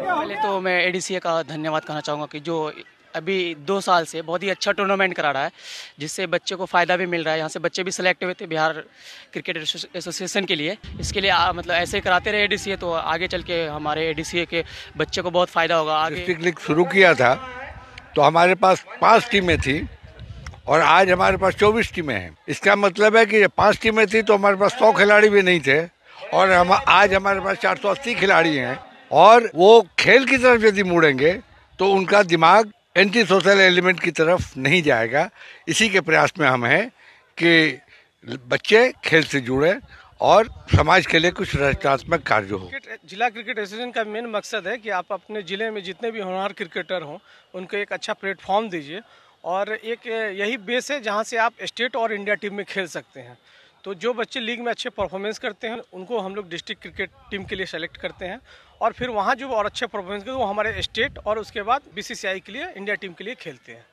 पहले तो मैं एडीसीए का धन्यवाद कहना चाहूँगा कि जो अभी 2 साल से बहुत ही अच्छा टूर्नामेंट करा रहा है, जिससे बच्चे को फ़ायदा भी मिल रहा है। यहाँ से बच्चे भी सिलेक्ट हुए थे बिहार क्रिकेट एसोसिएशन के लिए। इसके लिए मतलब ऐसे कराते रहे एडीसीए, तो आगे चल के हमारे एडीसीए के बच्चे को बहुत फ़ायदा होगा। आगे डिस्ट्रिक्ट लीग शुरू किया था तो हमारे पास 5 टीमें थी और आज हमारे पास 24 टीमें हैं। इसका मतलब है कि 5 टीमें थी तो हमारे पास 100 खिलाड़ी भी नहीं थे और आज हमारे पास 480 खिलाड़ी हैं। और वो खेल की तरफ यदि मुड़ेंगे तो उनका दिमाग एंटी सोशल एलिमेंट की तरफ नहीं जाएगा। इसी के प्रयास में हम हैं कि बच्चे खेल से जुड़े और समाज के लिए कुछ रचनात्मक कार्य हो। जिला क्रिकेट एसोसिएशन का मेन मकसद है कि आप अपने ज़िले में जितने भी होनहार क्रिकेटर हों उनको एक अच्छा प्लेटफॉर्म दीजिए और एक यही बेस है जहां से आप स्टेट और इंडिया टीम में खेल सकते हैं। तो जो बच्चे लीग में अच्छे परफॉर्मेंस करते हैं उनको हम लोग डिस्ट्रिक्ट क्रिकेट टीम के लिए सेलेक्ट करते हैं और फिर वहाँ जो और अच्छे परफॉर्मेंस करते हैं वो हमारे स्टेट और उसके बाद बीसीसीआई के लिए इंडिया टीम के लिए खेलते हैं।